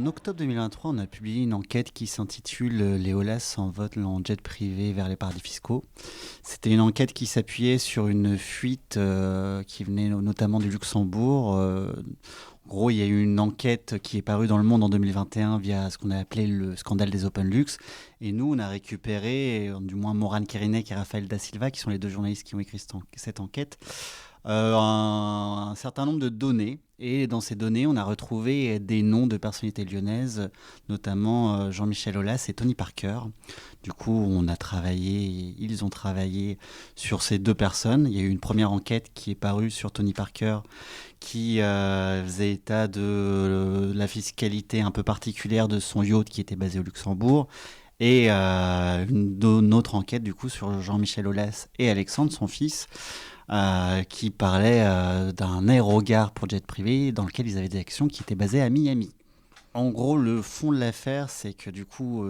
octobre 2023, on a publié une enquête qui s'intitule Les Olas s'envolent en jet privé vers les paradis fiscaux. C'était une enquête qui s'appuyait sur une fuite qui venait notamment du Luxembourg. En gros, il y a eu une enquête qui est parue dans Le Monde en 2021 via ce qu'on a appelé le scandale des Open Lux. Et nous, on a récupéré, du moins Morane Kerinek et Raphaël Da Silva, qui sont les deux journalistes qui ont écrit cette enquête, un certain nombre de données. Et dans ces données, on a retrouvé des noms de personnalités lyonnaises, notamment Jean-Michel Aulas et Tony Parker. Du coup, ils ont travaillé sur ces deux personnes. Il y a eu une première enquête qui est parue sur Tony Parker, qui faisait état de la fiscalité un peu particulière de son yacht qui était basé au Luxembourg. Et une autre enquête, du coup, sur Jean-Michel Aulas et Alexandre, son fils, qui parlait d'un aérogare pour jet privé dans lequel ils avaient des actions qui étaient basées à Miami. En gros, le fond de l'affaire, c'est que du coup,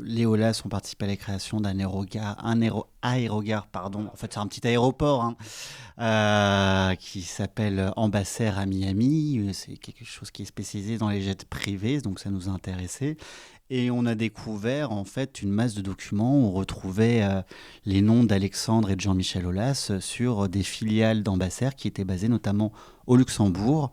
les Olas ont participé à la création d'un aérogare, pardon. En fait, c'est un petit aéroport qui s'appelle Ambassador à Miami. C'est quelque chose qui est spécialisé dans les jets privés, donc ça nous a intéressés. Et on a découvert en fait une masse de documents où on retrouvait les noms d'Alexandre et de Jean-Michel Aulas sur des filiales d'Ambassador qui étaient basées notamment au Luxembourg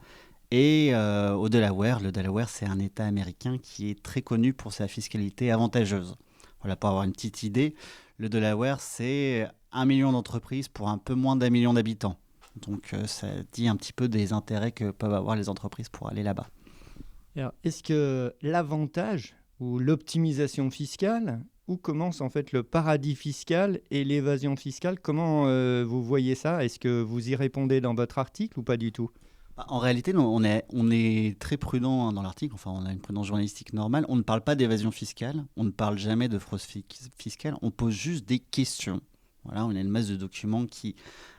et au Delaware. Le Delaware, c'est un État américain qui est très connu pour sa fiscalité avantageuse. Voilà, pour avoir une petite idée, le Delaware, c'est 1 million d'entreprises pour un peu moins d'1 million d'habitants. Donc ça dit un petit peu des intérêts que peuvent avoir les entreprises pour aller là-bas. Alors, est-ce que l'avantage ou l'optimisation fiscale, où commence en fait le paradis fiscal et l'évasion fiscale? Comment vous voyez ça? Est-ce que vous y répondez dans votre article ou pas du tout? En réalité, on est très prudent dans l'article, enfin on a une prudence journalistique normale, on ne parle pas d'évasion fiscale, on ne parle jamais de fraude fiscale, on pose juste des questions. Voilà, on a une masse de documents qui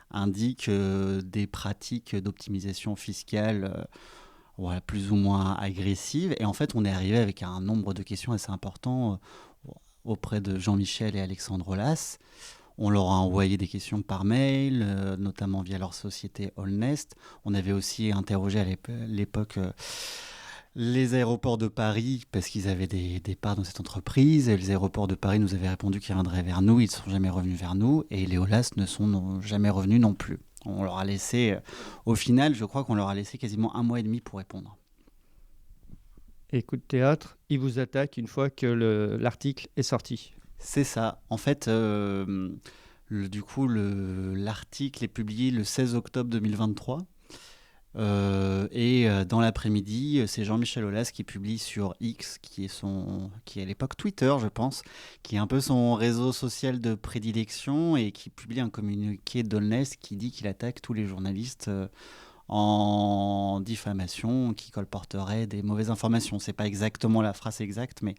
indiquent des pratiques d'optimisation fiscale voilà, plus ou moins agressives, et en fait on est arrivé avec un nombre de questions assez important auprès de Jean-Michel et Alexandre Aulas. On leur a envoyé des questions par mail, notamment via leur société Allnest. On avait aussi interrogé à l'époque les aéroports de Paris parce qu'ils avaient des parts dans cette entreprise. Et les aéroports de Paris nous avaient répondu qu'ils reviendraient vers nous. Ils ne sont jamais revenus vers nous. Et les Olas ne sont jamais revenus non plus. On leur a laissé, au final, je crois qu'on leur a laissé quasiment 1 mois et demi pour répondre. Et coup de théâtre, ils vous attaquent une fois que l'article est sorti. C'est ça. En fait, l'article est publié le 16 octobre 2023. Dans l'après-midi, c'est Jean-Michel Aulas qui publie sur X, qui est à l'époque Twitter, je pense, qui est un peu son réseau social de prédilection et qui publie un communiqué d'Allnest qui dit qu'il attaque tous les journalistes en diffamation, qui colporteraient des mauvaises informations. C'est pas exactement la phrase exacte, mais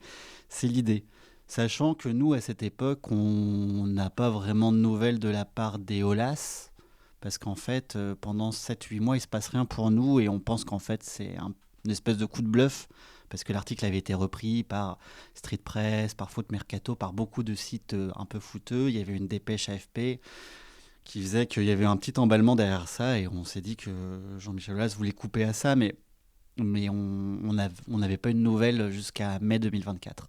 c'est l'idée. Sachant que nous, à cette époque, on n'a pas vraiment de nouvelles de la part des Olas, parce qu'en fait, pendant 7-8 mois, il ne se passe rien pour nous, et on pense qu'en fait, c'est une espèce de coup de bluff, parce que l'article avait été repris par Street Press, par Foot Mercato, par beaucoup de sites un peu fouteux. Il y avait une dépêche AFP qui faisait qu'il y avait un petit emballement derrière ça, et on s'est dit que Jean-Michel Aulas voulait couper à ça, mais on n'avait pas une nouvelle jusqu'à mai 2024.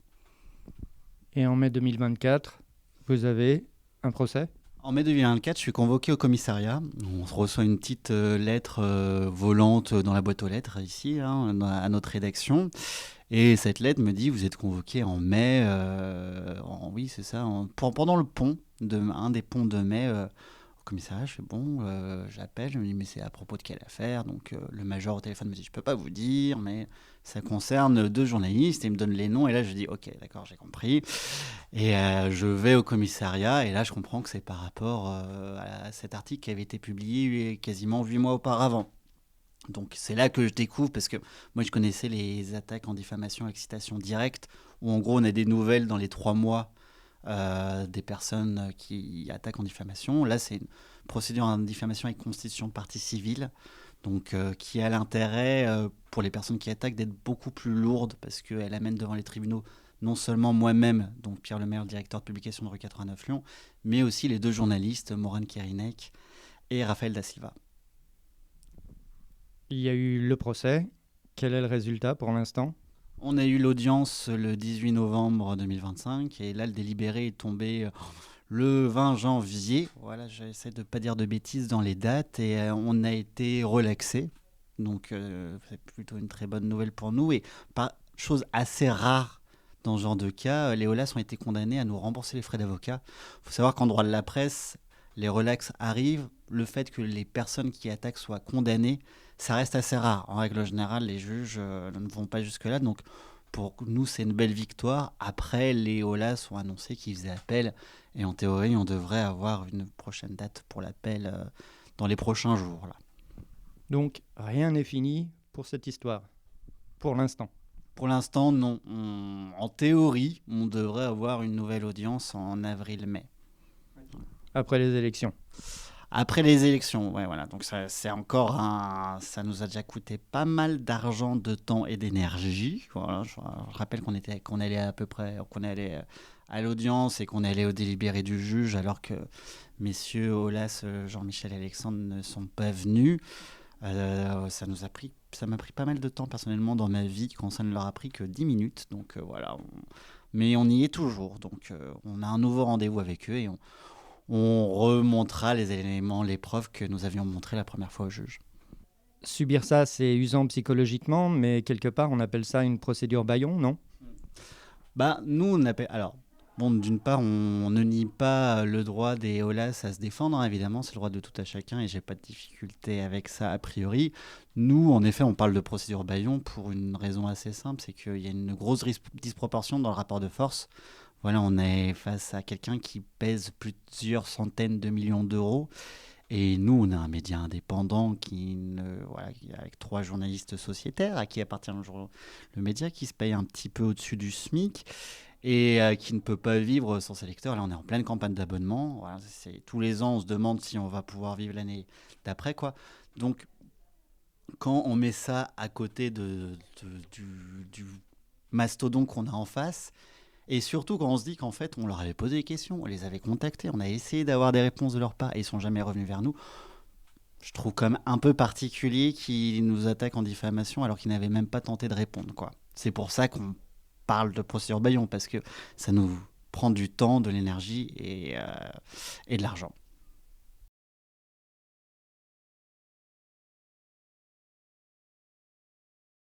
Et en mai 2024, vous avez un procès? En mai 2024, je suis convoqué au commissariat. On reçoit une petite lettre volante dans la boîte aux lettres ici, à notre rédaction. Et cette lettre me dit, vous êtes convoqué en mai, oui c'est ça, pendant le pont, un des ponts de mai, au commissariat. Je fais bon, j'appelle, je me dis mais c'est à propos de quelle affaire? Donc le major au téléphone me dit je peux pas vous dire, mais ça concerne 2 journalistes, et il me donne les noms, et là je dis ok d'accord, j'ai compris. Et je vais au commissariat, et là je comprends que c'est par rapport à cet article qui avait été publié quasiment 8 mois auparavant. Donc c'est là que je découvre, parce que moi je connaissais les attaques en diffamation avec citation directe, où en gros on a des nouvelles dans les 3 mois des personnes qui attaquent en diffamation. Là c'est une procédure en diffamation avec constitution de partie civile, donc qui a l'intérêt pour les personnes qui attaquent d'être beaucoup plus lourde, parce qu'elle amène devant les tribunaux non seulement moi-même, donc Pierre Lemaire, le directeur de publication de Rue 89 Lyon, mais aussi les 2 journalistes, Morane Kerinek et Raphaël Da Silva. Il y a eu le procès. Quel est le résultat pour l'instant? On a eu l'audience le 18 novembre 2025 et là, le délibéré est tombé le 20 janvier. Voilà, j'essaie de ne pas dire de bêtises dans les dates et on a été relaxé. Donc, c'est plutôt une très bonne nouvelle pour nous. Et pas chose assez rare dans ce genre de cas, les OLAS ont été condamnés à nous rembourser les frais d'avocat. Il faut savoir qu'en droit de la presse, les relax arrivent. Le fait que les personnes qui attaquent soient condamnées, ça reste assez rare. En règle générale, les juges ne vont pas jusque-là. Donc, pour nous, c'est une belle victoire. Après, les OLAS ont annoncé qu'ils faisaient appel. Et en théorie, on devrait avoir une prochaine date pour l'appel dans les prochains jours. Là. Donc rien n'est fini pour cette histoire, pour l'instant. Pour l'instant, non. En théorie, on devrait avoir une nouvelle audience en avril-mai. Après les élections. Après les élections, ouais, voilà. Donc c'est encore ça nous a déjà coûté pas mal d'argent, de temps et d'énergie. Voilà, je rappelle qu'on allait à peu près, qu'on allait à l'audience et qu'on allait au délibéré du juge, alors que messieurs Aulas, Jean-Michel et Alexandre ne sont pas venus. Ça m'a pris pas mal de temps personnellement dans ma vie quand ça ne leur a pris que 10 minutes. Donc voilà, mais on y est toujours. Donc on a un nouveau rendez-vous avec eux et on remontera les éléments, les preuves que nous avions montrées la première fois au juge. Subir ça, c'est usant psychologiquement, mais quelque part, on appelle ça une procédure bâillon, non? Bah, nous, on appelle. Alors, bon, d'une part, on ne nie pas le droit des OLAS à se défendre, hein, évidemment, c'est le droit de tout à chacun et j'ai pas de difficulté avec ça a priori. Nous, en effet, on parle de procédure bâillon pour une raison assez simple, c'est qu'il y a une grosse disproportion dans le rapport de force. Voilà, on est face à quelqu'un qui pèse plusieurs centaines de millions d'euros. Et nous, on a un média indépendant avec 3 journalistes sociétaires à qui appartient le média, qui se paye un petit peu au-dessus du SMIC et qui ne peut pas vivre sans ses lecteurs. Là, on est en pleine campagne d'abonnement. Voilà, tous les ans, on se demande si on va pouvoir vivre l'année d'après, quoi. Donc, quand on met ça à côté du mastodon qu'on a en face, et surtout quand on se dit qu'en fait, on leur avait posé des questions, on les avait contactés, on a essayé d'avoir des réponses de leur part et ils sont jamais revenus vers nous. Je trouve quand même un peu particulier qu'ils nous attaquent en diffamation alors qu'ils n'avaient même pas tenté de répondre, quoi. C'est pour ça qu'on parle de procédure bâillon, parce que ça nous prend du temps, de l'énergie et de l'argent.